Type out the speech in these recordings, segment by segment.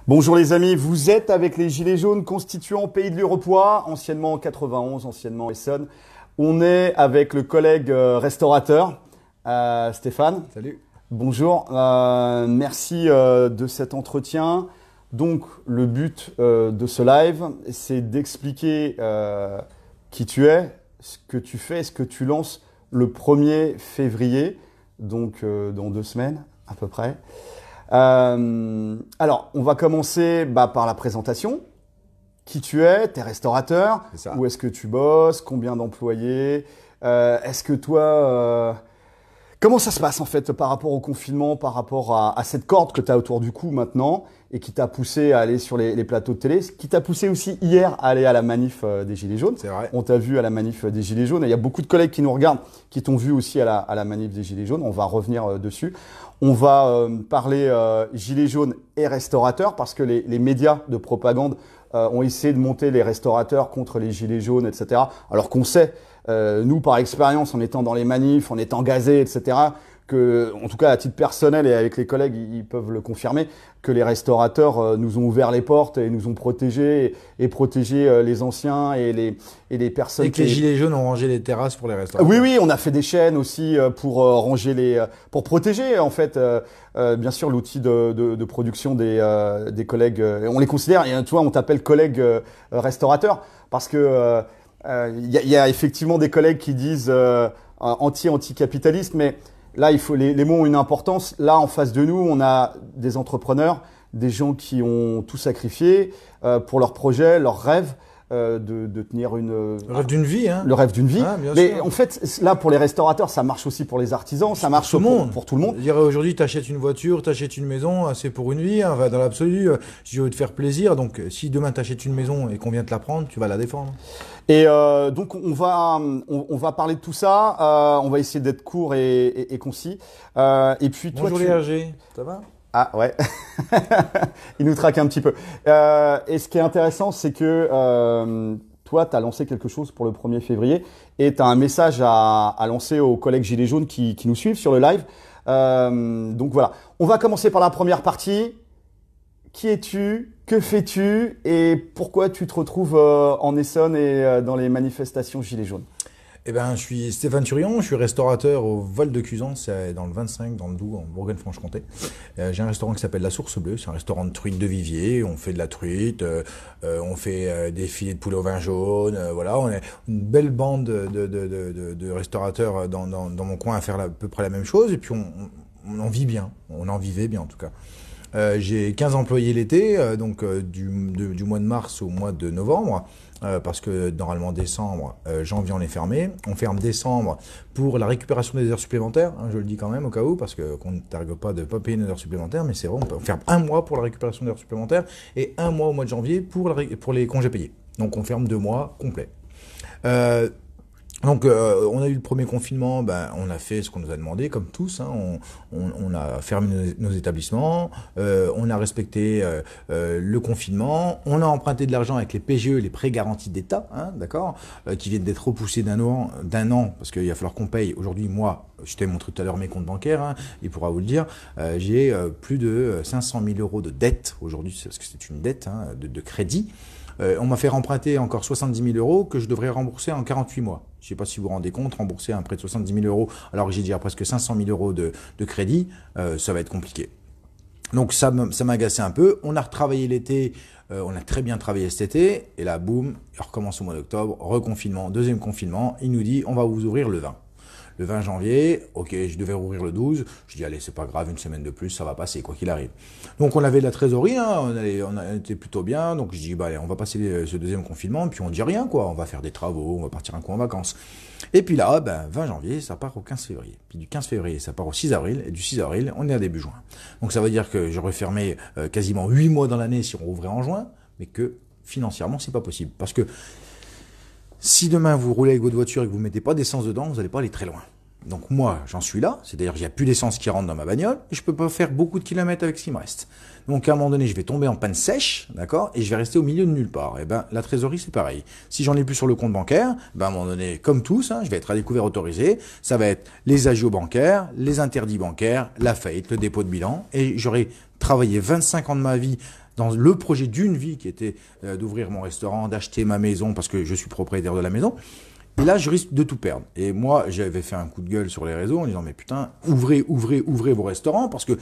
Bonjour les amis, vous êtes avec les Gilets jaunes constituant Pays de l'Urepoix, anciennement 91, anciennement Essonne. On est avec le collègue restaurateur Stéphane. Salut. Bonjour, merci de cet entretien. Donc le but de ce live, c'est d'expliquer qui tu es, ce que tu fais, ce que tu lances le 1er février, donc dans 2 semaines à peu près. Alors, on va commencer par la présentation. Qui tu es, t'es restaurateur, où est-ce que tu bosses, combien d'employés, est-ce que toi... comment ça se passe en fait par rapport au confinement, par rapport à cette corde que tu as autour du cou maintenant et qui t'a poussé à aller sur les plateaux de télé, qui t'a poussé aussi hier à aller à la manif des Gilets jaunes. C'est vrai. On t'a vu à la manif des Gilets jaunes et il y a beaucoup de collègues qui nous regardent qui t'ont vu aussi à la manif des Gilets jaunes. On va revenir dessus. On va parler Gilets jaunes et restaurateurs parce que les médias de propagande ont essayé de monter les restaurateurs contre les Gilets jaunes, etc. Alors qu'on sait, nous par expérience, en étant dans les manifs, en étant gazés, etc., que, en tout cas à titre personnel et avec les collègues, ils peuvent le confirmer, que les restaurateurs nous ont ouvert les portes et nous ont protégés et protégé les anciens et les personnes. Et que les Gilets jaunes ont rangé les terrasses pour les restaurateurs. Oui, on a fait des chaînes aussi pour ranger pour protéger en fait, bien sûr l'outil de production des collègues. On les considère, et tu vois, on t'appelle collègue restaurateur parce que y a effectivement des collègues qui disent anti-capitaliste, mais là, les mots ont une importance. Là, en face de nous, on a des entrepreneurs, des gens qui ont tout sacrifié pour leur projet, leur rêve de tenir le rêve d'une vie, hein. Le rêve d'une vie. Ah, mais sûr. En fait, là, pour les restaurateurs, ça marche aussi pour les artisans, ça marche pour tout le monde. Je dirais aujourd'hui, t'achètes une voiture, t'achètes une maison, c'est pour une vie. Hein. Enfin, dans l'absolu, si je veux te faire plaisir, donc si demain t'achètes une maison et qu'on vient te la prendre, tu vas la défendre. Et donc on va parler de tout ça. On va essayer d'être court et concis. Et puis toi, bonjour les RG, ça va? Ah ouais, il nous traque un petit peu. Et ce qui est intéressant, c'est que toi, tu as lancé quelque chose pour le 1er février et tu as un message à lancer aux collègues Gilets jaunes qui nous suivent sur le live. Donc voilà, on va commencer par la première partie. Qui es-tu? Que fais-tu? Et pourquoi tu te retrouves en Essonne et dans les manifestations Gilets jaunes? Eh ben, je suis Stéphane Turion, je suis restaurateur au Vol de Cuisance, c'est dans le 25, dans le Doubs, en Bourgogne-Franche-Comté. J'ai un restaurant qui s'appelle La Source Bleue, c'est un restaurant de truite de vivier, on fait de la truite, on fait des filets de poulet au vin jaune, voilà, on est une belle bande de restaurateurs dans mon coin à faire à peu près la même chose, et puis on en vit bien, on en vivait bien en tout cas. J'ai 15 employés l'été, donc du mois de mars au mois de novembre, parce que normalement décembre, janvier on est fermé. On ferme décembre pour la récupération des heures supplémentaires, hein, je le dis quand même au cas où, parce qu'on ne targue pas de ne pas payer nos heures supplémentaires, mais c'est vrai, on ferme 1 mois pour la récupération des heures supplémentaires et 1 mois au mois de janvier pour les congés payés. Donc on ferme 2 mois complets. Donc on a eu le premier confinement, on a fait ce qu'on nous a demandé, comme tous, hein, on a fermé nos établissements, on a respecté le confinement, on a emprunté de l'argent avec les PGE, les prêts garantis d'État, hein, d'accord, qui viennent d'être repoussés d'un an, parce qu'il va falloir qu'on paye. Aujourd'hui, moi, je t'ai montré tout à l'heure mes comptes bancaires, hein, il pourra vous le dire, j'ai plus de 500 000 euros de dette aujourd'hui, parce que c'est une dette, hein, de crédit. On m'a fait emprunter encore 70 000 euros que je devrais rembourser en 48 mois. Je ne sais pas si vous vous rendez compte, rembourser un prêt de 70 000 euros alors que j'ai déjà presque 500 000 euros de crédit, ça va être compliqué. Donc ça m'a agacé un peu. On a retravaillé l'été, on a très bien travaillé cet été, et là, boum, il recommence au mois d'octobre, reconfinement, deuxième confinement, il nous dit on va vous ouvrir le 20. Le 20 janvier, ok, je devais rouvrir le 12. Je dis, allez, c'est pas grave, une semaine de plus, ça va passer, quoi qu'il arrive. Donc, on avait de la trésorerie, hein, on était plutôt bien. Donc, je dis, allez, on va passer ce deuxième confinement, puis on dit rien, quoi. On va faire des travaux, on va partir un coup en vacances. Et puis là, 20 janvier, ça part au 15 février. Puis du 15 février, ça part au 6 avril. Et du 6 avril, on est à début juin. Donc, ça veut dire que j'aurais fermé quasiment 8 mois dans l'année si on rouvrait en juin, mais que financièrement, c'est pas possible. Parce que si demain vous roulez avec votre voiture et que vous mettez pas d'essence dedans, vous n'allez pas aller très loin. Donc moi, j'en suis là, c'est-à-dire qu'il n'y a plus d'essence qui rentre dans ma bagnole et je peux pas faire beaucoup de kilomètres avec ce qui me reste. Donc à un moment donné, je vais tomber en panne sèche, d'accord, et je vais rester au milieu de nulle part. Et la trésorerie, c'est pareil. Si j'en ai plus sur le compte bancaire, à un moment donné, comme tous, hein, je vais être à découvert autorisé. Ça va être les agios bancaires, les interdits bancaires, la faillite, le dépôt de bilan, et j'aurai travaillé 25 ans de ma vie dans le projet d'une vie qui était d'ouvrir mon restaurant, d'acheter ma maison parce que je suis propriétaire de la maison. Et là, je risque de tout perdre. Et moi, j'avais fait un coup de gueule sur les réseaux en disant, mais putain, ouvrez vos restaurants parce que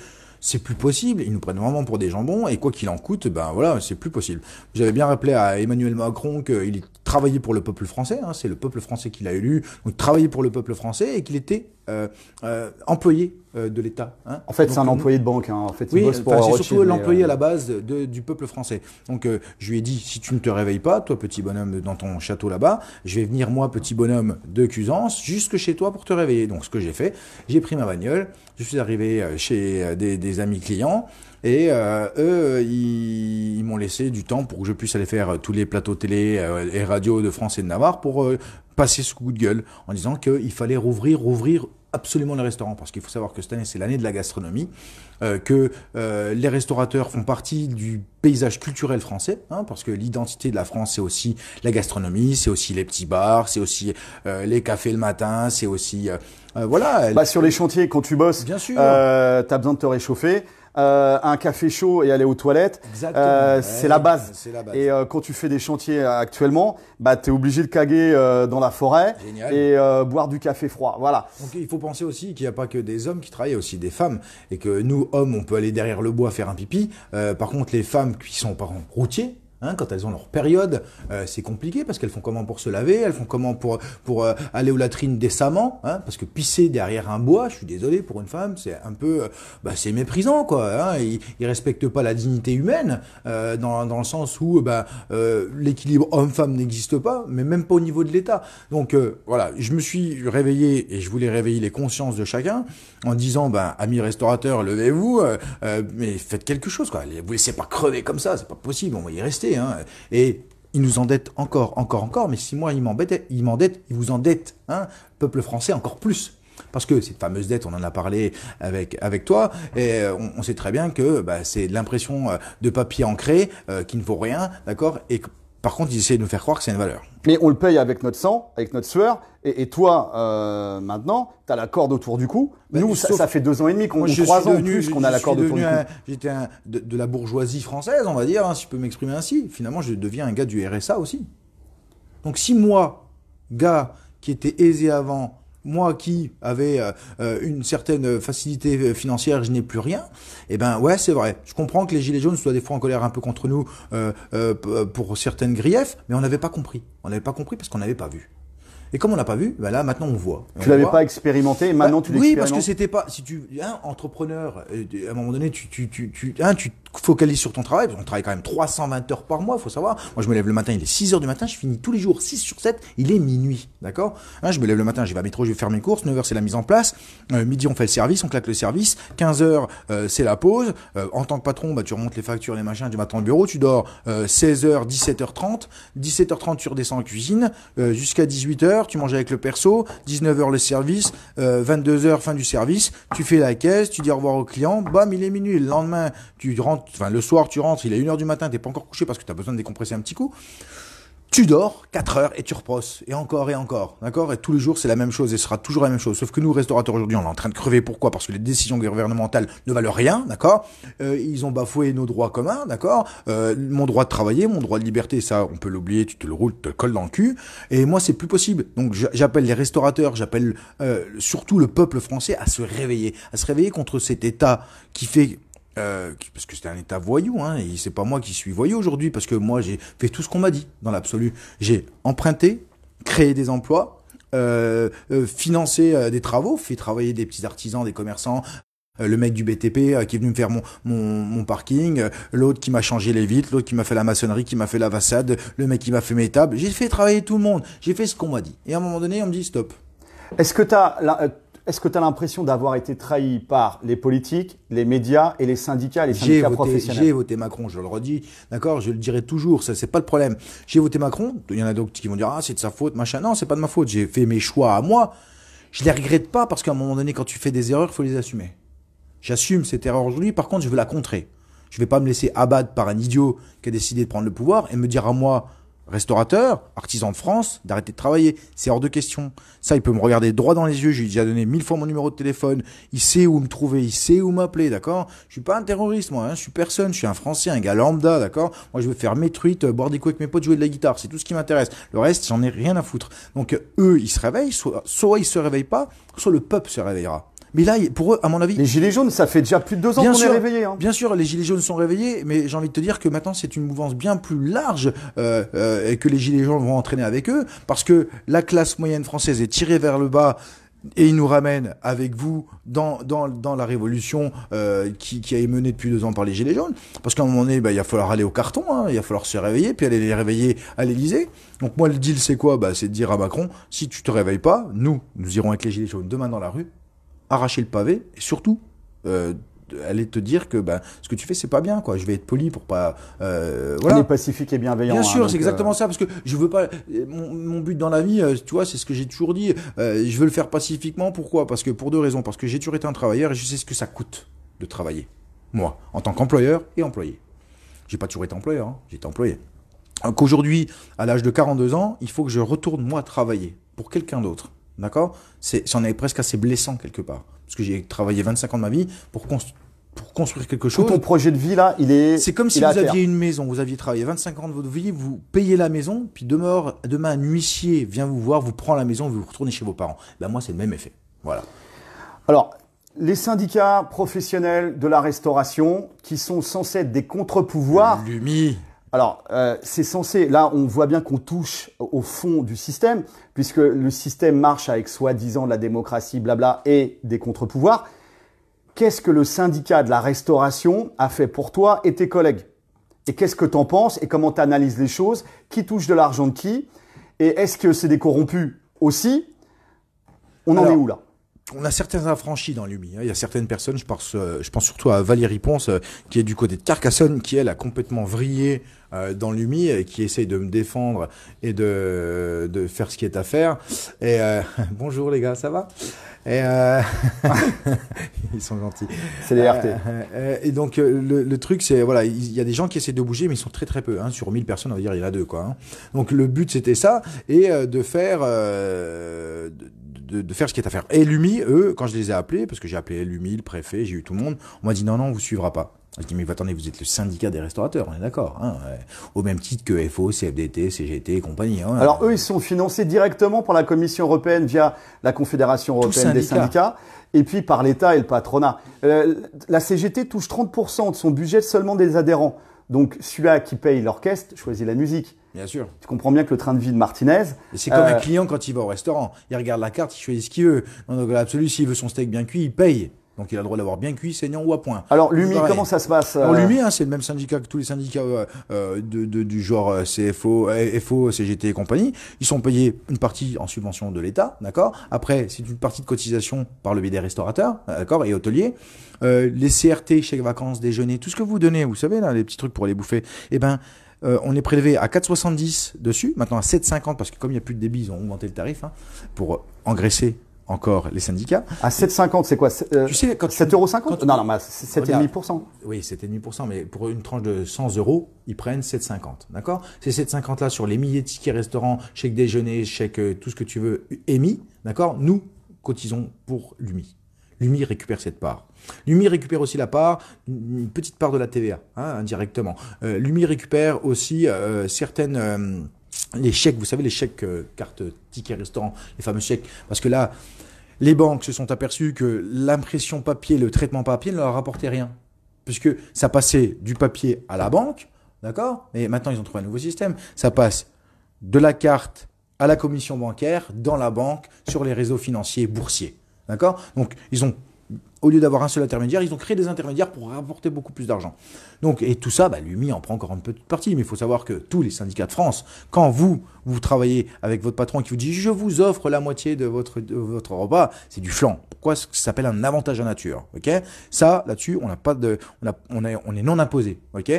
c'est plus possible. Ils nous prennent vraiment pour des jambons et quoi qu'il en coûte, ben voilà, c'est plus possible. J'avais bien rappelé à Emmanuel Macron qu'il travaillait pour le peuple français, hein, c'est le peuple français qui l'a élu, donc il travaillait pour le peuple français et qu'il était employé de l'État. Hein. En fait, c'est un employé de banque. Hein. En fait, oui, bosse pour c'est Rothschild, surtout l'employé à la base du peuple français. Donc, je lui ai dit, si tu ne te réveilles pas, toi, petit bonhomme dans ton château là-bas, je vais venir, moi, petit bonhomme de Cuisance, jusque chez toi pour te réveiller. Donc, ce que j'ai fait, j'ai pris ma bagnole, je suis arrivé chez des amis clients, et eux, ils m'ont laissé du temps pour que je puisse aller faire tous les plateaux télé et radio de France et de Navarre pour passer ce coup de gueule en disant qu'il fallait rouvrir absolument les restaurants, parce qu'il faut savoir que cette année, c'est l'année de la gastronomie, que les restaurateurs font partie du paysage culturel français, hein, parce que l'identité de la France, c'est aussi la gastronomie, c'est aussi les petits bars, c'est aussi les cafés le matin, c'est aussi... voilà. Bah, sur les chantiers, quand tu bosses, bien sûr, t'as besoin de te réchauffer. Un café chaud et aller aux toilettes, c'est la base. C'est la base. Et quand tu fais des chantiers actuellement, bah t'es obligé de caguer dans la forêt. Génial. Et boire du café froid. Voilà. Donc il faut penser aussi qu'il n'y a pas que des hommes qui travaillent, il y a aussi des femmes, et que nous hommes, on peut aller derrière le bois faire un pipi. Par contre, les femmes qui sont par exemple routiers, hein, quand elles ont leur période, c'est compliqué parce qu'elles font comment pour se laver, elles font comment pour aller aux latrines décemment, hein, parce que pisser derrière un bois, je suis désolé pour une femme, c'est un peu, c'est méprisant quoi. Hein, ils respectent pas la dignité humaine dans le sens où l'équilibre homme-femme n'existe pas, mais même pas au niveau de l'État. Donc voilà, je me suis réveillé et je voulais réveiller les consciences de chacun en disant, amis restaurateurs, levez-vous, mais faites quelque chose quoi. Vous laissez pas crever comme ça, c'est pas possible, on va y rester. Hein. Et ils nous endettent encore, mais si moi ils m'endettent, ils vous endettent, hein, peuple français encore plus. Parce que cette fameuse dette, on en a parlé avec toi, et on sait très bien que c'est l'impression de papier ancré qui ne vaut rien, d'accord, et par contre ils essaient de nous faire croire que c'est une valeur. Mais on le paye avec notre sang, avec notre sueur. Et toi, maintenant, tu as la corde autour du cou. Nous, ça fait 2 ans et demi, 3 ans plus qu'on a la corde autour du cou. J'étais de la bourgeoisie française, on va dire, hein, si je peux m'exprimer ainsi. Finalement, je deviens un gars du RSA aussi. Donc si moi, gars qui était aisé avant, moi qui avais une certaine facilité financière, je n'ai plus rien, ouais, c'est vrai. Je comprends que les Gilets jaunes soient des fois en colère un peu contre nous pour certaines griefs, mais on n'avait pas compris. On n'avait pas compris parce qu'on n'avait pas vu. Et comme on n'a pas vu, là maintenant on voit. Tu l'avais pas expérimenté et maintenant tu l'expérimentes. Oui, parce que c'était pas, si tu, entrepreneur, à un moment donné, tu focalises sur ton travail. On travaille quand même 320 heures par mois, faut savoir. Moi, je me lève le matin, il est 6 heures du matin, je finis tous les jours 6 sur 7, il est minuit, d'accord? Je me lève le matin, je vais à métro, je vais faire mes courses, 9 heures c'est la mise en place, midi on fait le service, on claque le service, 15 heures c'est la pause. En tant que patron, tu remontes les factures, les machins, du matin au bureau, tu dors 16 heures, 17h30, 17h30 tu redescends en cuisine, jusqu'à 18h, tu manges avec le perso, 19h le service, 22h fin du service, tu fais la caisse, tu dis au revoir au client, bam, il est minuit. Le lendemain, tu rentres, le soir, tu rentres, il est 1h du matin, t'es pas encore couché parce que t'as besoin de décompresser un petit coup. Tu dors 4 heures et tu reposes. Et encore, d'accord? Et tous les jours, c'est la même chose et ce sera toujours la même chose. Sauf que nous, restaurateurs, aujourd'hui, on est en train de crever. Pourquoi? Parce que les décisions gouvernementales ne valent rien, d'accord? Ils ont bafoué nos droits communs, d'accord? Mon droit de travailler, mon droit de liberté, ça, on peut l'oublier, tu te le roules, tu te le colles dans le cul. Et moi, c'est plus possible. Donc, j'appelle les restaurateurs, j'appelle surtout le peuple français à se réveiller contre cet État qui fait... parce que c'était un état voyou, hein, et c'est pas moi qui suis voyou aujourd'hui, parce que moi j'ai fait tout ce qu'on m'a dit dans l'absolu. J'ai emprunté, créé des emplois, financé des travaux, fait travailler des petits artisans, des commerçants, le mec du BTP qui est venu me faire mon parking, l'autre qui m'a changé les vitres, l'autre qui m'a fait la maçonnerie, qui m'a fait la façade, le mec qui m'a fait mes tables. J'ai fait travailler tout le monde, j'ai fait ce qu'on m'a dit. Et à un moment donné, on me dit stop. Est-ce que tu as l'impression d'avoir été trahi par les politiques, les médias et les syndicats professionnels? J'ai voté Macron, je le redis, d'accord, je le dirai toujours, ça c'est pas le problème. J'ai voté Macron, il y en a d'autres qui vont dire c'est de sa faute, machin. Non, c'est pas de ma faute, j'ai fait mes choix à moi. Je les regrette pas parce qu'à un moment donné, quand tu fais des erreurs, il faut les assumer. J'assume cette erreur aujourd'hui, par contre, je veux la contrer. Je vais pas me laisser abattre par un idiot qui a décidé de prendre le pouvoir et me dire à moi, restaurateur, artisan de France, d'arrêter de travailler. C'est hors de question. Ça, il peut me regarder droit dans les yeux. Je lui ai déjà donné 1000 fois mon numéro de téléphone. Il sait où me trouver, il sait où m'appeler, d'accord? Je suis pas un terroriste, moi. Je suis personne. Je suis un Français, un gars lambda, d'accord? Moi, je veux faire mes truites, boire des coups avec mes potes, jouer de la guitare. C'est tout ce qui m'intéresse. Le reste, j'en ai rien à foutre. Donc, eux, ils se réveillent. Soit ils se réveillent pas, soit le peuple se réveillera. Mais là, pour eux, à mon avis... Les Gilets jaunes, ça fait déjà plus de 2 ans qu'on est réveillés. Hein. Bien sûr, les Gilets jaunes sont réveillés, mais j'ai envie de te dire que maintenant, c'est une mouvance bien plus large et que les Gilets jaunes vont entraîner avec eux, parce que la classe moyenne française est tirée vers le bas et ils nous ramènent avec vous dans la révolution qui est menée depuis 2 ans par les Gilets jaunes. Parce qu'à un moment donné, il va falloir aller au carton, hein, il va falloir se réveiller, puis aller les réveiller à l'Élysée. Donc moi, le deal, c'est quoi? C'est de dire à Macron, si tu te réveilles pas, nous irons avec les Gilets jaunes demain dans la rue, arracher le pavé, et surtout aller te dire que ce que tu fais c'est pas bien, quoi. Je vais être poli pour pas voilà. On est pacifique et bienveillant. Bien sûr, hein, c'est exactement ça, parce que je veux pas mon but dans la vie, tu vois, c'est ce que j'ai toujours dit, je veux le faire pacifiquement. Pourquoi? Parce que pour 2 raisons. Parce que j'ai toujours été un travailleur et je sais ce que ça coûte de travailler, moi, en tant qu'employeur et employé. J'ai pas toujours été employeur, hein, j'ai été employé. Donc aujourd'hui, à l'âge de 42 ans, il faut que je retourne moi travailler pour quelqu'un d'autre. D'accord? C'en est presque assez blessant quelque part. Parce que j'ai travaillé 25 ans de ma vie pour construire quelque chose. Tout ton projet de vie là, c'est comme si vous aviez une maison, vous aviez travaillé 25 ans de votre vie, vous payez la maison, puis demain un huissier vient vous voir, vous prend la maison, vous retournez chez vos parents. Moi, c'est le même effet. Voilà. Alors, les syndicats professionnels de la restauration, qui sont censés être des contre-pouvoirs. L'UMI. Alors, c'est censé, là, on voit bien qu'on touche au fond du système, puisque le système marche avec soi-disant de la démocratie, blabla, et des contre-pouvoirs. Qu'est-ce que le syndicat de la restauration a fait pour toi et tes collègues? Et qu'est-ce que tu en penses? Et comment tu analyses les choses? Qui touche de l'argent de qui? Et est-ce que c'est des corrompus aussi? On en est où là? On a certains affranchis dans l'UMI. Il y a certaines personnes, je pense surtout à Valérie Ponce, qui est du côté de Carcassonne, qui elle a complètement vrillé dans l'UMI et qui essaye de me défendre et de faire ce qui est à faire. Et bonjour les gars, ça va? Et ils sont gentils. C'est les RT. Et donc le truc, c'est voilà, il y a des gens qui essaient de bouger, mais ils sont très très peu. Hein. Sur 1000 personnes, on va dire il y en a 2 quoi. Hein. Donc le but c'était ça et de faire de faire ce qui est à faire. Et l'UMI, eux, quand je les ai appelés, parce que j'ai appelé l'UMI, le préfet, j'ai eu tout le monde, on m'a dit non, on vous suivra pas. Je dis mais attendez, vous êtes le syndicat des restaurateurs, on est d'accord, hein, au même titre que FO, CFDT, CGT et compagnie. Hein, alors eux, ils sont financés directement par la Commission européenne via la Confédération européenne des syndicats, et puis par l'État et le patronat. La CGT touche 30% de son budget seulement des adhérents. Donc celui-là qui paye l'orchestre choisit la musique. Bien sûr. Tu comprends bien que le train de vie de Martinez... Et c'est comme un client quand il va au restaurant. Il regarde la carte, il choisit ce qu'il veut. Donc l'absolu, s'il veut son steak bien cuit, il paye. Donc il a le droit d'avoir bien cuit, saignant ou à point. Alors l'UMI, comment ça se passe? Alors l'UMI, hein, c'est le même syndicat que tous les syndicats du genre CFO, FO, CGT et compagnie. Ils sont payés une partie en subvention de l'État, d'accord? Après, c'est une partie de cotisation par le biais des restaurateurs, d'accord, et hôteliers. Les CRT, chèques vacances, déjeuner, tout ce que vous donnez, vous savez, là, les petits trucs pour les bouffer, eh ben, on est prélevé à 4,70 dessus, maintenant à 7,50 parce que comme il n'y a plus de débit, ils ont augmenté le tarif hein, pour engraisser encore les syndicats. À 7,50, c'est quoi? Tu sais, quand 7,50 €? Non, mais c'est 7,5%. Oui, 7,5%, mais pour une tranche de 100 €, ils prennent 7,50, d'accord? Ces 7,50 là sur les milliers de tickets restaurants, chèques déjeuner, chèques tout ce que tu veux émis, d'accord? Nous cotisons pour l'UMI. L'UMI récupère cette part. L'UMI récupère aussi la part, une petite part de la TVA, hein, indirectement. L'UMI récupère aussi certaines... les chèques, vous savez, les chèques carte ticket restaurant, les fameux chèques. Parce que là, les banques se sont aperçues que l'impression papier, le traitement papier ne leur rapportait rien. Puisque ça passait du papier à la banque, d'accord? Mais maintenant, ils ont trouvé un nouveau système. Ça passe de la carte à la commission bancaire, dans la banque, sur les réseaux financiers boursiers. D'accord? Donc, ils ont, au lieu d'avoir un seul intermédiaire, ils ont créé des intermédiaires pour rapporter beaucoup plus d'argent. Donc, et tout ça, l'UMI en prend encore une petite partie. Mais il faut savoir que tous les syndicats de France, quand vous travaillez avec votre patron qui vous dit « je vous offre la moitié de votre repas », c'est du flan. Pourquoi? Ça s'appelle un avantage en nature. Ok? Ça, là-dessus, on n'a pas de, on est non imposé. Ok?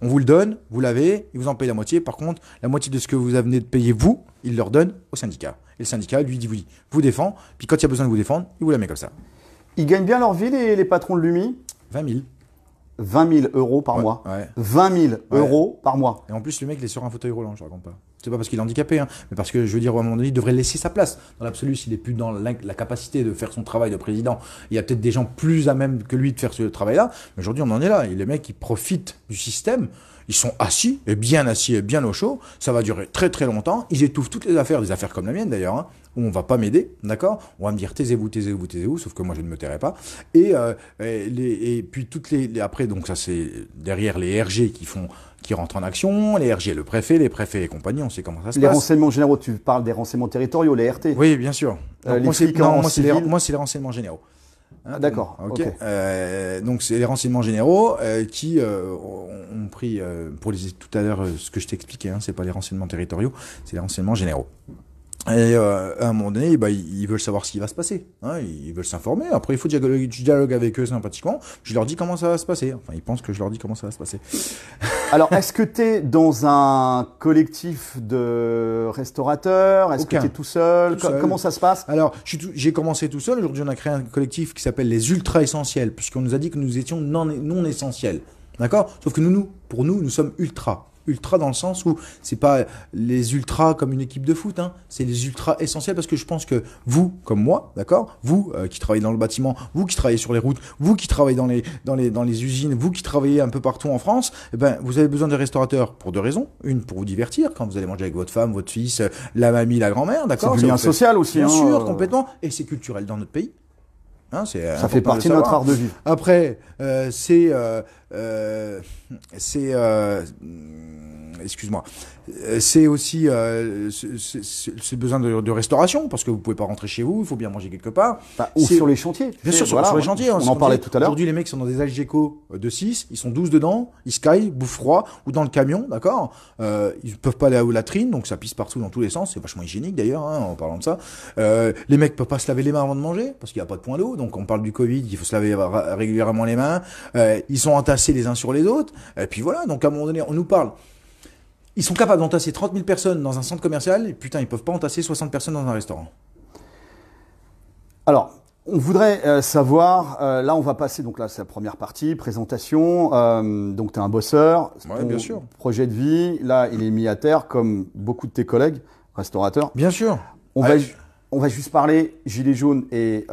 On vous le donne, vous l'avez, ils vous en payent la moitié. Par contre, la moitié de ce que vous venez de payer, vous, il leur donne au syndicat. Et le syndicat, lui, vous défend. Puis quand il y a besoin de vous défendre, il vous la met comme ça. Ils gagnent bien leur vie, les patrons de l'UMI? 20 000. 20 000 euros par mois. Ouais. 20 000 euros par mois. Et en plus, le mec, il est sur un fauteuil roulant, je raconte pas. C'est pas parce qu'il est handicapé, hein, mais parce que, je veux dire, à un moment donné, il devrait laisser sa place. Dans l'absolu, s'il est plus dans la capacité de faire son travail de président, il y a peut-être des gens plus à même que lui de faire ce travail-là. Mais aujourd'hui, on en est là. Et les mecs, ils profitent du système. Ils sont assis, et bien au chaud. Ça va durer très très longtemps. Ils étouffent toutes les affaires, des affaires comme la mienne d'ailleurs, hein, où on va pas m'aider, d'accord? On va me dire taisez-vous, sauf que moi je ne me tairai pas. Et puis après, donc ça c'est derrière les RG qui rentrent en action, les RG, le préfet et compagnie, on sait comment ça se passe. Les renseignements généraux, tu parles des renseignements territoriaux, les RT. Oui, bien sûr. Donc, les flics en civil. moi c'est les renseignements généraux. Ah, d'accord. Ok. Donc c'est les renseignements généraux qui ont pris tout à l'heure ce que je t'expliquais. Hein, c'est pas les renseignements territoriaux, c'est les renseignements généraux. Et à un moment donné, bah, ils veulent savoir ce qui va se passer. Hein, ils veulent s'informer. Après, il faut dialoguer avec eux sympathiquement. Je leur dis comment ça va se passer. Enfin, ils pensent que je leur dis comment ça va se passer. Alors, est-ce que tu es dans un collectif de restaurateurs? Est-ce que tu es tout seul? Comment ça se passe? Alors, j'ai commencé tout seul. Aujourd'hui, on a créé un collectif qui s'appelle les Ultra Essentiels, puisqu'on nous a dit que nous étions non essentiels. D'accord? Sauf que pour nous, nous sommes ultra. Ultra dans le sens où c'est pas les ultras comme une équipe de foot, hein, c'est les ultras essentiels parce que je pense que vous, comme moi, d'accord, vous qui travaillez dans le bâtiment, vous qui travaillez sur les routes, vous qui travaillez dans les usines, vous qui travaillez un peu partout en France, eh ben vous avez besoin de restaurateurs pour deux raisons. Une, pour vous divertir quand vous allez manger avec votre femme, votre fils, la mamie, la grand-mère, d'accord. C'est du lien social aussi, bien sûr, complètement, et c'est culturel dans notre pays. Hein, ça fait partie de notre art de vivre. Après, excuse-moi, c'est aussi ce besoin de restauration parce que vous pouvez pas rentrer chez vous, il faut bien manger quelque part. Ou sur les chantiers. Bien sûr, sur les chantiers. On en parlait tout à l'heure. Aujourd'hui, les mecs sont dans des Algeco de 6, ils sont 12 dedans, ils sky, bouffent froid, ou dans le camion, d'accord. Ils peuvent pas aller aux latrines, donc ça pisse partout dans tous les sens, c'est vachement hygiénique d'ailleurs, hein, en parlant de ça. Les mecs peuvent pas se laver les mains avant de manger parce qu'il y a pas de point d'eau, donc on parle du Covid, il faut se laver régulièrement les mains. Ils sont entassés les uns sur les autres, et puis voilà, donc à un moment donné, on nous parle. Ils sont capables d'entasser 30 000 personnes dans un centre commercial, et putain, ils peuvent pas entasser 60 personnes dans un restaurant. Alors, on voudrait savoir, là on va passer, donc là c'est la première partie, présentation, donc tu es un bosseur, ouais, bien sûr. Projet de vie, là il est mis à terre comme beaucoup de tes collègues restaurateurs. Bien sûr. On va juste parler gilets jaunes et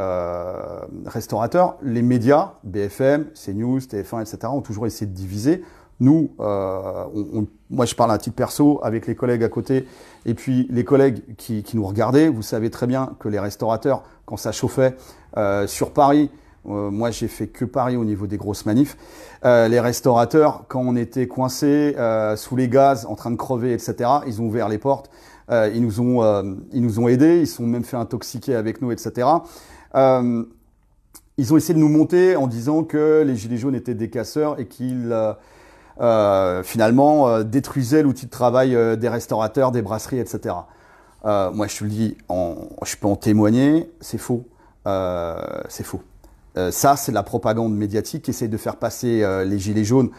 restaurateurs. Les médias, BFM, CNews, TF1, etc. ont toujours essayé de diviser. Nous, moi je parle à titre perso avec les collègues à côté et puis les collègues qui nous regardaient. Vous savez très bien que les restaurateurs, quand ça chauffait sur Paris, moi j'ai fait que Paris au niveau des grosses manifs, les restaurateurs, quand on était coincés sous les gaz, en train de crever, etc., ils ont ouvert les portes, ils nous ont aidés, ils se sont même fait intoxiquer avec nous, etc. Ils ont essayé de nous monter en disant que les gilets jaunes étaient des casseurs et qu'ils finalement détruisaient l'outil de travail des restaurateurs, des brasseries, etc. Moi, je te le dis, je peux en témoigner, c'est faux. C'est faux. Ça, c'est de la propagande médiatique qui essaye de faire passer les gilets jaunes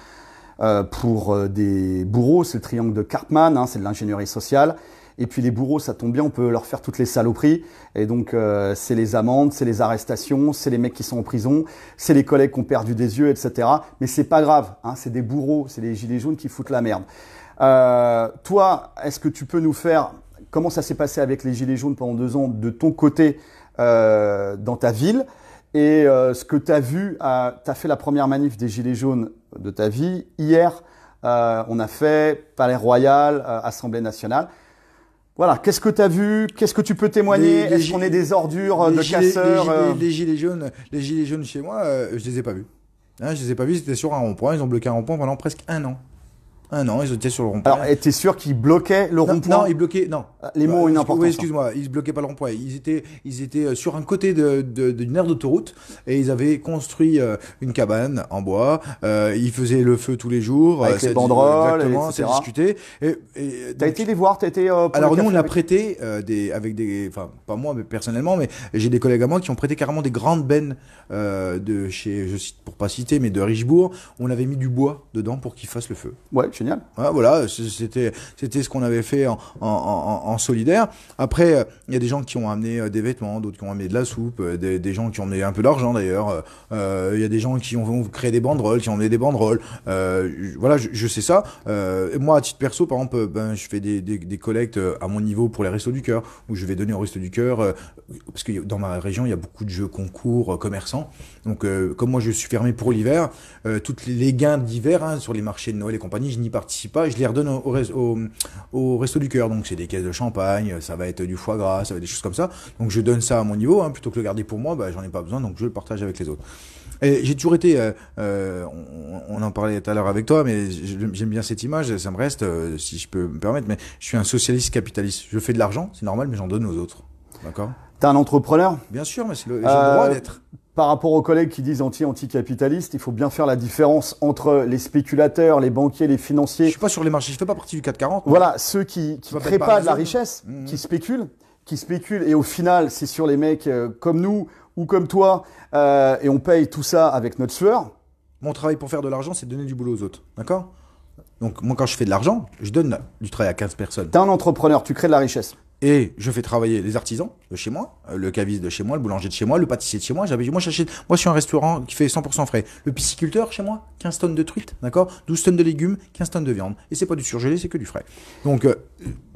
pour des bourreaux. C'est le triangle de Karpman, hein, c'est de l'ingénierie sociale. Et puis les bourreaux, ça tombe bien, on peut leur faire toutes les saloperies. Et donc, c'est les amendes, c'est les arrestations, c'est les mecs qui sont en prison, c'est les collègues qui ont perdu des yeux, etc. Mais c'est pas grave, hein, c'est des bourreaux, c'est les gilets jaunes qui foutent la merde. Toi, est-ce que tu peux nous faire, comment ça s'est passé avec les gilets jaunes pendant 2 ans de ton côté dans ta ville? Et ce que tu as vu, tu as fait la première manif des gilets jaunes de ta vie. Hier, on a fait Palais Royal, Assemblée nationale. Voilà, qu'est-ce que tu as vu? Qu'est-ce que tu peux témoigner? Est-ce qu'on est des ordures de casseurs? Les gilets jaunes chez moi, je les ai pas vus. Hein, je les ai pas vus, c'était sur un rond-point. Ils ont bloqué un rond-point pendant presque 1 an. 1 an, ils étaient sur le rond-point. Alors, t'es sûr qu'ils bloquaient le rond-point? Non, ils bloquaient, non. Les mots ont une importance. Oui, excuse-moi, ils bloquaient pas le rond-point. Ils étaient sur un côté d'une aire d'autoroute et ils avaient construit une cabane en bois. Ils faisaient le feu tous les jours. Avec les banderoles, exactement, etc. C'est discuté. T'as été les voir? T'as été alors nous, on a prêté enfin pas moi, mais personnellement, mais j'ai des collègues à moi qui ont prêté carrément des grandes bennes de chez, je cite pour pas citer, mais de Richebourg. On avait mis du bois dedans pour qu'ils fassent le feu. Ouais, génial. Ouais, voilà, c'était ce qu'on avait fait en solidaire. Après, il y a des gens qui ont amené des vêtements, d'autres qui ont amené de la soupe, des gens qui ont amené un peu d'argent d'ailleurs. Il y a des gens qui ont créé des banderoles, qui ont amené des banderoles. Voilà, je sais ça. Moi, à titre perso, par exemple, je fais des collectes à mon niveau pour les Restos du Cœur, où je vais donner aux Restos du Cœur, parce que dans ma région, il y a beaucoup de jeux concours commerçants. Donc, comme moi, je suis fermé pour l'hiver, toutes les gains d'hiver sur les marchés de Noël et compagnie, je n'y participe pas, je les redonne au Resto du Cœur. Donc c'est des caisses de champagne, ça va être du foie gras, ça va être des choses comme ça. Donc je donne ça à mon niveau, plutôt que le garder pour moi, j'en ai pas besoin, donc je le partage avec les autres. Et j'ai toujours été, on en parlait tout à l'heure avec toi, mais j'aime bien cette image, ça me reste, si je peux me permettre, mais je suis un socialiste capitaliste. Je fais de l'argent, c'est normal, mais j'en donne aux autres. D'accord ? T'es un entrepreneur ? Bien sûr, mais j'ai le droit d'être. Par rapport aux collègues qui disent anti-capitaliste, il faut bien faire la différence entre les spéculateurs, les banquiers, les financiers. Je suis pas sur les marchés, je fais pas partie du 440. Voilà, ceux qui créent pas de la richesse, qui spéculent, et au final, c'est sur les mecs comme nous ou comme toi, et on paye tout ça avec notre sueur. Mon travail pour faire de l'argent, c'est de donner du boulot aux autres, d'accord ? Donc moi, quand je fais de l'argent, je donne du travail à 15 personnes. T'es un entrepreneur, tu crées de la richesse. Et je fais travailler les artisans de chez moi, le caviste de chez moi, le boulanger de chez moi, le pâtissier de chez moi. Moi, je suis un restaurant qui fait 100% frais. Le pisciculteur chez moi, 15 tonnes de truites, d'accord ? 12 tonnes de légumes, 15 tonnes de viande. Et c'est pas du surgelé, c'est que du frais. Donc,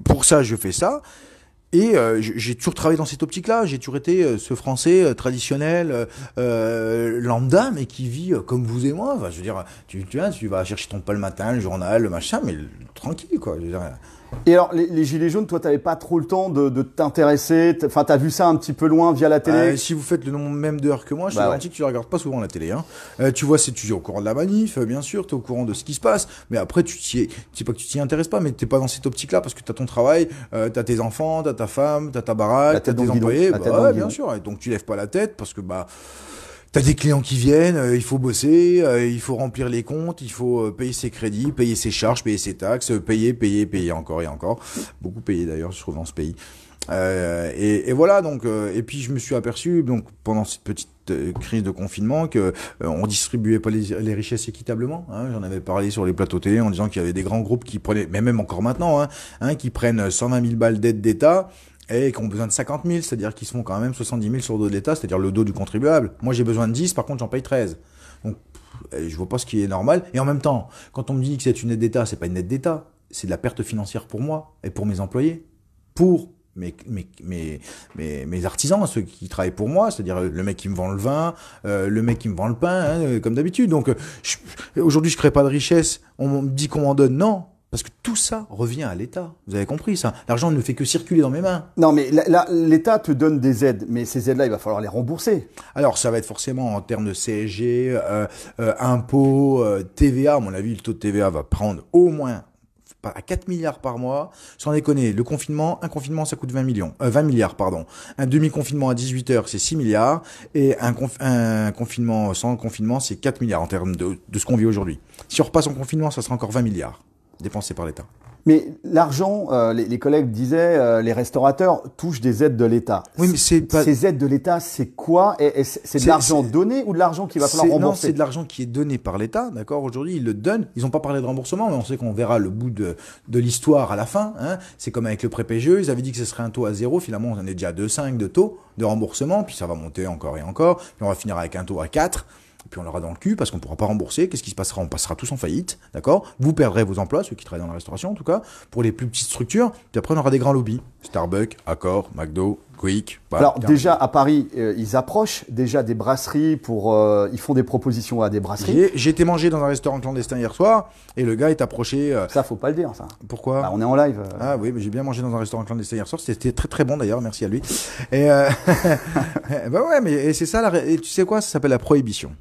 pour ça, je fais ça. Et j'ai toujours travaillé dans cette optique-là. J'ai toujours été ce Français traditionnel, lambda, mais qui vit comme vous et moi. Enfin, je veux dire, tu vas chercher ton pain le matin, le journal, le machin, mais tranquille, quoi. Je veux dire, et alors, les gilets jaunes, toi, t'avais pas trop le temps de t'intéresser. Enfin, t'as vu ça un petit peu loin via la télé. Si vous faites le nombre même d'heures que moi, je te garantis que tu ne regardes pas souvent la télé. Tu vois, tu es au courant de la manif, bien sûr, tu es au courant de ce qui se passe, mais après, c'est pas que tu t'y intéresses pas, mais t'es pas dans cette optique-là parce que tu as ton travail, tu as tes enfants, tu as ta femme, tu as ta baraque, tu as tes employés. Bien sûr. Et donc, tu lèves pas la tête parce que t'as des clients qui viennent, il faut bosser, il faut remplir les comptes, il faut payer ses crédits, payer ses charges, payer ses taxes, payer encore et encore. Beaucoup payer d'ailleurs, je trouve, dans ce pays. Et voilà, donc, et puis je me suis aperçu, donc, pendant cette petite crise de confinement, que on distribuait pas les richesses équitablement. J'en avais parlé sur les plateaux télé en disant qu'il y avait des grands groupes qui prenaient, mais même encore maintenant, qui prennent 120 000 balles d'aide d'État, et qui ont besoin de 50 000, c'est-à-dire qu'ils se font quand même 70 000 sur le dos de l'État, c'est-à-dire le dos du contribuable. Moi, j'ai besoin de 10, par contre, j'en paye 13. Donc, je vois pas ce qui est normal. Et en même temps, quand on me dit que c'est une aide d'État, c'est pas une aide d'État, c'est de la perte financière pour moi et pour mes employés, pour mes artisans, ceux qui travaillent pour moi, c'est-à-dire le mec qui me vend le vin, le mec qui me vend le pain, comme d'habitude. Donc, aujourd'hui, je crée pas de richesse. On me dit qu'on m'en donne, non. Parce que tout ça revient à l'État. Vous avez compris ça. L'argent ne fait que circuler dans mes mains. Non, mais l'État te donne des aides, mais ces aides-là, il va falloir les rembourser. Alors, ça va être forcément en termes de CSG, impôts, TVA. À mon avis, le taux de TVA va prendre au moins à 4 milliards par mois. Sans déconner, un confinement, ça coûte 20 milliards, pardon. Un demi-confinement à 18 heures, c'est 6 milliards. Et un confinement sans confinement, c'est 4 milliards en termes de ce qu'on vit aujourd'hui. Si on repasse en confinement, ça sera encore 20 milliards dépensés par l'État. Mais l'argent, les collègues disaient, les restaurateurs touchent des aides de l'État. Oui, mais c'est pas... Ces aides de l'État, c'est quoi? C'est de l'argent donné ou de l'argent qu'il va falloir rembourser? Non, c'est de l'argent qui est donné par l'État, d'accord? Aujourd'hui, ils le donnent. Ils n'ont pas parlé de remboursement, mais on sait qu'on verra le bout de l'histoire à la fin. C'est comme avec le prêt PGE. Ils avaient dit que ce serait un taux à 0. Finalement, on en est déjà à 2,5 de taux de remboursement. Puis ça va monter encore et encore. Puis on va finir avec un taux à 4. Puis on l'aura dans le cul parce qu'on ne pourra pas rembourser. Qu'est-ce qui se passera? On passera tous en faillite, d'accord? Vous perdrez vos emplois, ceux qui travaillent dans la restauration en tout cas, pour les plus petites structures. Puis après, on aura des grands lobbies. Starbucks, Accor, McDo, Quick. Alors déjà, à Paris, ils approchent déjà des brasseries ils font des propositions à des brasseries. J'ai été manger dans un restaurant clandestin hier soir et le gars est approché... Ça, faut pas le dire, ça. Pourquoi? On est en live. Ah oui, mais j'ai bien mangé dans un restaurant clandestin hier soir. C'était très très bon d'ailleurs, merci à lui. Et ouais, mais c'est ça, et tu sais quoi? Ça s'appelle la prohibition.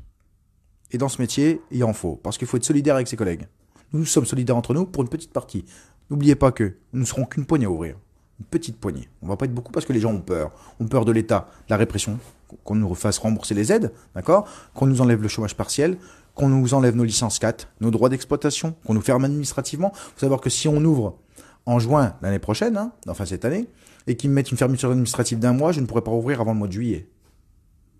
Et dans ce métier, il en faut. Parce qu'il faut être solidaire avec ses collègues. Nous sommes solidaires entre nous pour une petite partie. N'oubliez pas que nous ne serons qu'une poignée à ouvrir. Une petite poignée. On va pas être beaucoup parce que les gens ont peur. Ont peur de l'État, de la répression, qu'on nous fasse rembourser les aides, d'accord? Qu'on nous enlève le chômage partiel, qu'on nous enlève nos licences 4, nos droits d'exploitation, qu'on nous ferme administrativement. Il faut savoir que si on ouvre en juin l'année prochaine, enfin cette année, et qu'ils me mettent une fermeture administrative d'un mois, je ne pourrai pas rouvrir avant le mois de juillet.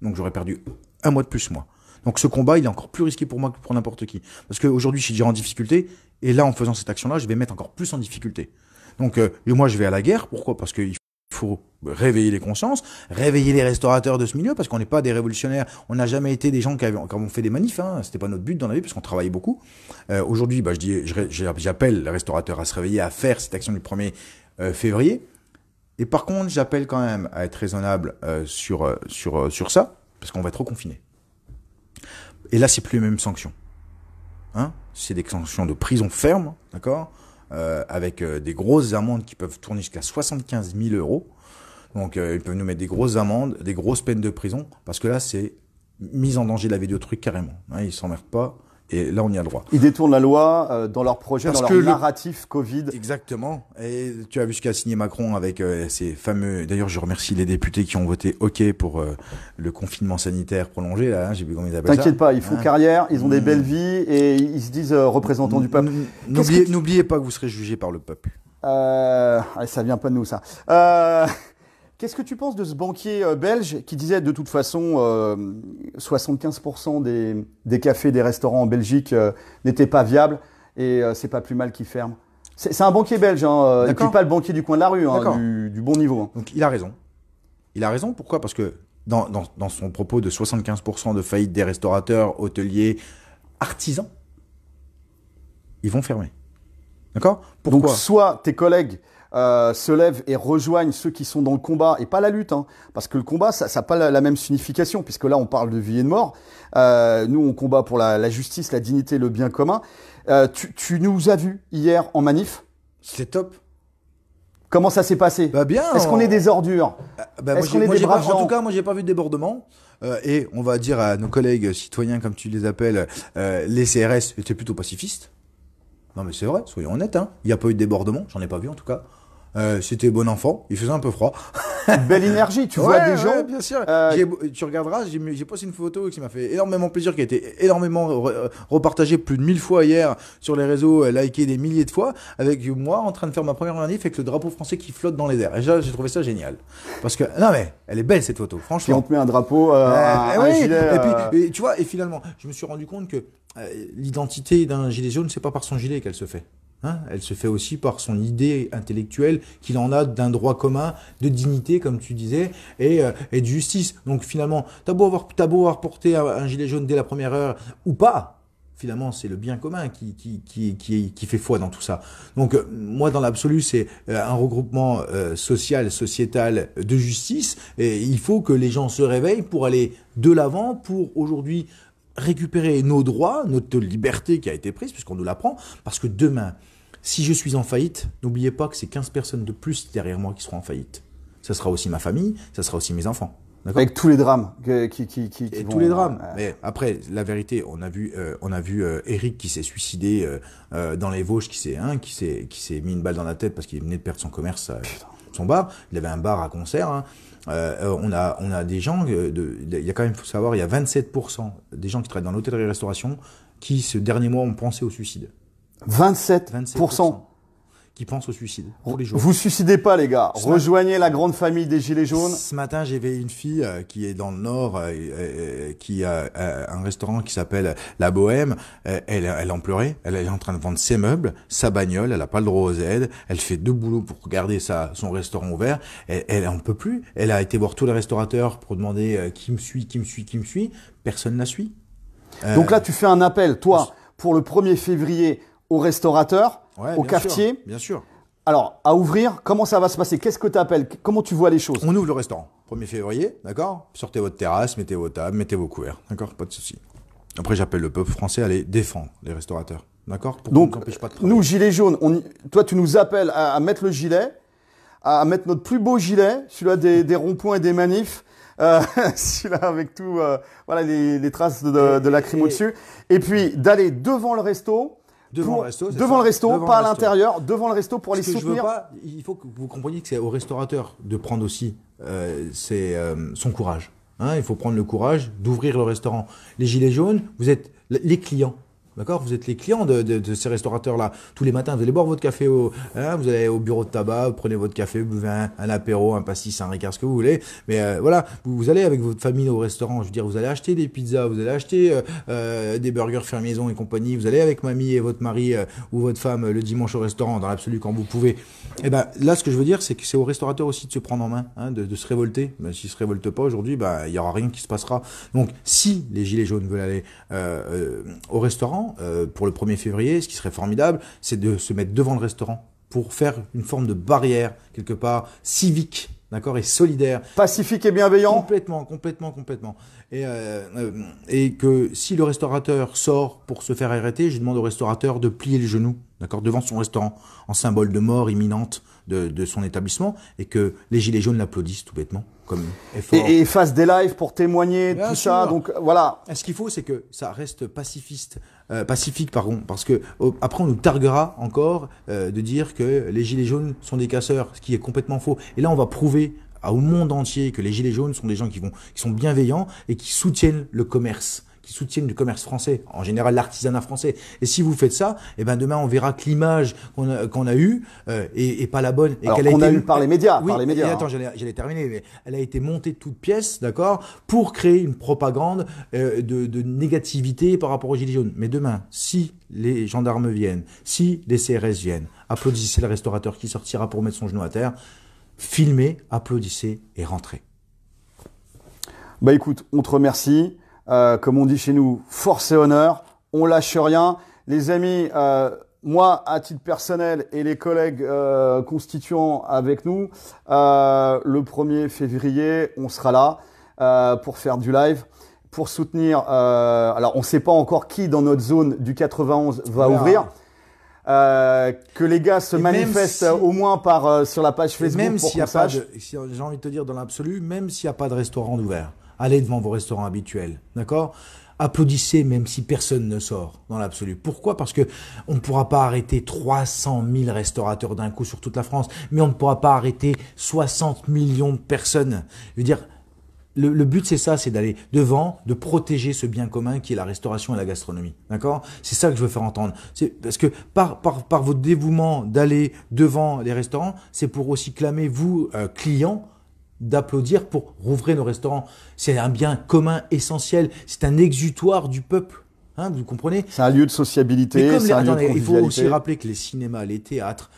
Donc j'aurais perdu un mois de plus, moi. Donc ce combat, il est encore plus risqué pour moi que pour n'importe qui. Parce qu'aujourd'hui, je suis déjà en difficulté Et là, en faisant cette action-là, je vais mettre encore plus en difficulté. Donc, et moi, je vais à la guerre. Pourquoi? Parce qu'il faut réveiller les consciences, réveiller les restaurateurs de ce milieu, parce qu'on n'est pas des révolutionnaires. On n'a jamais été des gens qui ont fait des manifs. Hein. C'était pas notre but dans la vie, parce qu'on travaillait beaucoup. Aujourd'hui, j'appelle les restaurateurs à se réveiller, à faire cette action du 1er février. Et par contre, j'appelle quand même à être raisonnable sur ça, parce qu'on va être reconfiné. Et là, c'est plus les mêmes sanctions. Hein, c'est des sanctions de prison ferme, d'accord, avec des grosses amendes qui peuvent tourner jusqu'à 75 000 euros. Donc, ils peuvent nous mettre des grosses amendes, des grosses peines de prison, parce que là, c'est mise en danger de la vie d'autrui carrément. Hein, ils s'emmerdent pas. Et là, on y a le droit. Ils détournent la loi dans leur projet, dans leur narratif Covid. Exactement. Et tu as vu ce qu'a signé Macron avec ces fameux... D'ailleurs, je remercie les députés qui ont voté OK pour le confinement sanitaire prolongé. Là, hein, j'ai vu comment ils appellent ça. T'inquiète pas, ils font carrière, ils ont des belles vies et ils se disent représentants du peuple. N'oubliez pas que vous serez jugés par le peuple. Ça vient pas de nous, ça. Qu'est-ce que tu penses de ce banquier belge qui disait de toute façon 75% des cafés, des restaurants en Belgique n'étaient pas viables et c'est pas plus mal qu'ils ferment. C'est un banquier belge, hein, et puis pas le banquier du coin de la rue, hein, du bon niveau. Hein. Donc il a raison. Il a raison, pourquoi? Parce que dans son propos de 75% de faillite des restaurateurs, hôteliers, artisans, ils vont fermer. D'accord? Pourquoi? Donc soit tes collègues se lèvent et rejoignent ceux qui sont dans le combat et pas la lutte, hein, parce que le combat ça n'a pas la même signification, puisque là on parle de vie et de mort. Nous on combat pour la justice, la dignité, le bien commun. Tu nous as vus hier en manif. C'est top. Comment ça s'est passé? Bah bien. Est-ce qu'on est des ordures? Est-ce qu'on est des braves gens? En tout cas, moi j'ai pas vu de débordement. Et on va dire à nos collègues citoyens, comme tu les appelles, les CRS étaient plutôt pacifistes. Non mais c'est vrai, soyons honnêtes, hein. Il n'y a pas eu de débordement, j'en ai pas vu en tout cas. C'était bon enfant, il faisait un peu froid. Belle énergie, tu vois des gens. Ouais, bien sûr. Tu regarderas, j'ai posté une photo qui m'a fait énormément plaisir, qui a été énormément repartagée plus de 1000 fois hier sur les réseaux, likée des milliers de fois, avec moi en train de faire ma première manif avec le drapeau français qui flotte dans les airs. Et j'ai trouvé ça génial. Parce que, non mais, elle est belle cette photo, franchement. Et on te met un drapeau, un gilet. Et puis, et, tu vois, et finalement, je me suis rendu compte que l'identité d'un gilet jaune, c'est pas par son gilet qu'elle se fait. Hein, elle se fait aussi par son idée intellectuelle qu'il en a d'un droit commun, de dignité, comme tu disais, et de justice. Donc finalement, t'as beau avoir porté un gilet jaune dès la première heure ou pas, finalement c'est le bien commun qui fait foi dans tout ça. Donc moi dans l'absolu c'est un regroupement social, sociétal de justice, et il faut que les gens se réveillent pour aller de l'avant, pour aujourd'hui récupérer nos droits, notre liberté qui a été prise, puisqu'on nous la prend, parce que demain, si je suis en faillite, n'oubliez pas que c'est 15 personnes de plus derrière moi qui seront en faillite. Ça sera aussi ma famille, ça sera aussi mes enfants. Avec tous les drames qui vont, tous les drames. Mais après, la vérité, on a vu Eric qui s'est suicidé dans les Vosges, qui s'est mis une balle dans la tête parce qu'il venait de perdre son commerce, son bar. Il avait un bar à concert. Hein. On a des gens, il y a quand même, faut savoir, il y a 27% des gens qui travaillent dans l'hôtellerie-restauration qui, ce dernier mois, ont pensé au suicide. 27% qui pensent au suicide tous les jours. Vous suicidez pas, les gars. Rejoignez la grande famille des Gilets jaunes. Ce matin, j'ai vu une fille qui est dans le Nord, qui a un restaurant qui s'appelle La Bohème. Elle en pleurait. Elle est en train de vendre ses meubles, sa bagnole. Elle a pas le droit aux aides. Elle fait 2 boulots pour garder son restaurant ouvert. Elle en peut plus. Elle a été voir tous les restaurateurs pour demander qui me suit. Personne la suit. Donc là, tu fais un appel, toi, pour le 1er février aux restaurateurs, aux cafetiers. Bien sûr. Alors, à ouvrir, comment ça va se passer? Qu'est-ce que tu appelles? Comment tu vois les choses? On ouvre le restaurant, 1er février, d'accord? Sortez votre terrasse, mettez vos tables, mettez vos couverts, d'accord? Pas de souci. Après, j'appelle le peuple français à aller défendre les restaurateurs, d'accord? Donc, nous, Gilets jaunes, toi, tu nous appelles à mettre le gilet, à mettre notre plus beau gilet, celui-là des ronds-points et des manifs, celui-là avec tout, voilà, les traces de lacrymo dessus, et puis d'aller devant le resto. Devant le resto, pas à l'intérieur, devant le resto pour les soutenir. Il faut que vous compreniez que c'est au restaurateur de prendre aussi son courage. Hein, il faut prendre le courage d'ouvrir le restaurant. Les Gilets jaunes, vous êtes les clients. d'accord? Vous êtes les clients de ces restaurateurs-là. Tous les matins, vous allez boire votre café vous allez au bureau de tabac, vous prenez votre café, vous buvez un apéro, un pastis, un ricard, ce que vous voulez. Mais voilà, vous allez avec votre famille au restaurant. Je veux dire, vous allez acheter des pizzas, vous allez acheter des burgers fait maison et compagnie. Vous allez avec mamie et votre mari ou votre femme le dimanche au restaurant, dans l'absolu quand vous pouvez. Et ben là, ce que je veux dire, c'est que c'est aux restaurateurs aussi de se prendre en main, de se révolter. Ben, s'ils se révoltent pas aujourd'hui, il y aura rien qui se passera. Donc, si les gilets jaunes veulent aller au restaurant pour le 1er février, ce qui serait formidable, c'est de se mettre devant le restaurant pour faire une forme de barrière quelque part civique. D'accord, et solidaire. Pacifique et bienveillant. Complètement. Et que si le restaurateur sort pour se faire arrêter, je demande au restaurateur de plier les genoux, d'accord, devant son restaurant, en symbole de mort imminente de son établissement, et que les gilets jaunes l'applaudissent tout bêtement, comme effort. Et fasse des lives pour témoigner de tout ça. Donc voilà. Ce qu'il faut, c'est que ça reste pacifique, parce que après on nous targuera encore de dire que les gilets jaunes sont des casseurs, ce qui est complètement faux. Et là, on va prouver au monde entier que les gilets jaunes sont des gens qui sont bienveillants et qui soutiennent le commerce. Qui soutiennent le commerce français, en général l'artisanat français. Et si vous faites ça, et ben demain on verra que l'image qu'on a eue est pas la bonne. Et alors qu'on a eu par les médias. Oui, par les médias. Attends, j'allais terminer. Mais elle a été montée de toutes pièces, d'accord, pour créer une propagande de négativité par rapport aux gilets jaunes. Mais demain, si les gendarmes viennent, si les CRS viennent, applaudissez le restaurateur qui sortira pour mettre son genou à terre, filmez, applaudissez et rentrez. Bah écoute, on te remercie. Comme on dit chez nous, force et honneur, on lâche rien. Les amis, moi, à titre personnel et les collègues constituants avec nous, le 1er février, on sera là pour faire du live, pour soutenir. Alors, on ne sait pas encore qui dans notre zone du 91 va ouvrir. Que les gars se manifestent au moins sur la page Facebook même pour s'il y a qu'on sache. J'ai envie de te dire dans l'absolu, même s'il n'y a pas de restaurant ouvert, allez devant vos restaurants habituels, d'accord? Applaudissez même si personne ne sort dans l'absolu. Pourquoi? Parce que on ne pourra pas arrêter 300 000 restaurateurs d'un coup sur toute la France, mais on ne pourra pas arrêter 60 millions de personnes. Je veux dire, le but c'est ça, c'est d'aller devant, de protéger ce bien commun qui est la restauration et la gastronomie. D'accord? C'est ça que je veux faire entendre. C'est parce que par votre dévouement d'aller devant les restaurants, c'est pour aussi clamer vous, clients, d'applaudir pour rouvrir nos restaurants. C'est un bien commun essentiel. C'est un exutoire du peuple. Hein, vous comprenez? C'est un lieu de sociabilité. Mais comme attendez, il faut aussi rappeler que les cinémas, les théâtres,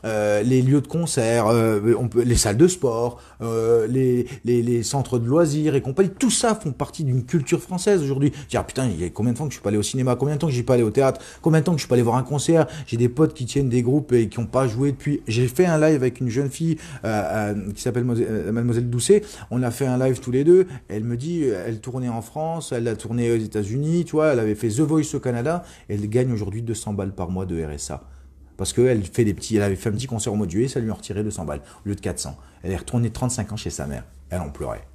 les lieux de concert, les salles de sport, les centres de loisirs et compagnie, tout ça font partie d'une culture française aujourd'hui. Dire putain, il y a combien de temps que je suis pas allé au cinéma, combien de temps que je suis pas allé au théâtre, combien de temps que je suis pas allé voir un concert. J'ai des potes qui tiennent des groupes et qui ont pas joué depuis. J'ai fait un live avec une jeune fille qui s'appelle Mademoiselle Doucet. On a fait un live tous les deux. Elle me dit, elle tournait en France, elle a tourné aux États-Unis, tu vois. Elle avait fait The Voice au Canada. Elle gagne aujourd'hui 200 balles par mois de RSA. Parce qu'elle avait fait un petit concert au mois de juillet, ça lui a retiré 200 balles au lieu de 400. Elle est retournée 35 ans chez sa mère. Elle en pleurait.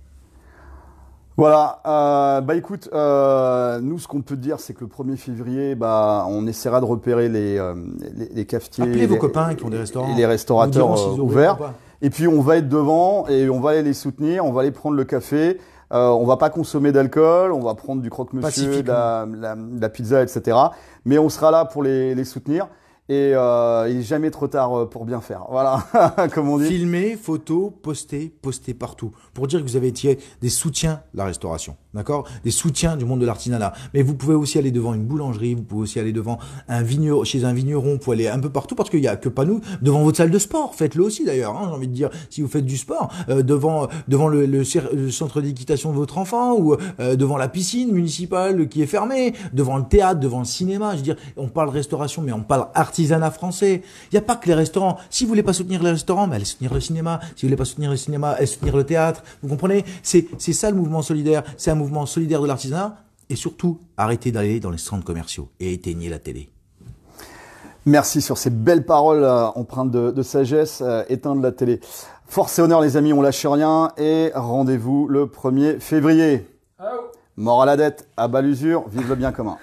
Voilà, écoute, nous ce qu'on peut te dire, c'est que le 1er février, on essaiera de repérer les cafetiers, appelez vos copains qui ont des restaurants, et les restaurateurs ouverts. Et puis on va être devant et on va aller les soutenir, on va aller prendre le café. On va pas consommer d'alcool, on va prendre du croque-monsieur, de la pizza, etc. Mais on sera là pour les soutenir. Et il n'est jamais trop tard pour bien faire. Voilà, comme on dit. Filmer, photos, poster partout. Pour dire que vous avez été des soutiens de la restauration. D'accord? Des soutiens du monde de l'artisanat. Mais vous pouvez aussi aller devant une boulangerie, vous pouvez aussi aller devant chez un vigneron, vous pouvez aller un peu partout parce qu'il n'y a que pas nous. Devant votre salle de sport, faites-le aussi d'ailleurs. Hein, j'ai envie de dire, si vous faites du sport, devant le centre d'équitation de votre enfant ou devant la piscine municipale qui est fermée, devant le théâtre, devant le cinéma. Je veux dire, on parle restauration, mais on parle artisanat français. Il n'y a pas que les restaurants. Si vous voulez pas soutenir les restaurants, allez soutenir le cinéma. Si vous voulez pas soutenir le cinéma, allez soutenir le théâtre. Vous comprenez? C'est ça le mouvement solidaire. C'est un mouvement solidaire de l'artisanat. Et surtout, arrêtez d'aller dans les centres commerciaux et éteignez la télé. Merci sur ces belles paroles empreintes de sagesse. Éteindre la télé. Force et honneur les amis, on lâche rien. Et rendez-vous le 1er février. Mort à la dette, à bas l'usure, vive le bien commun.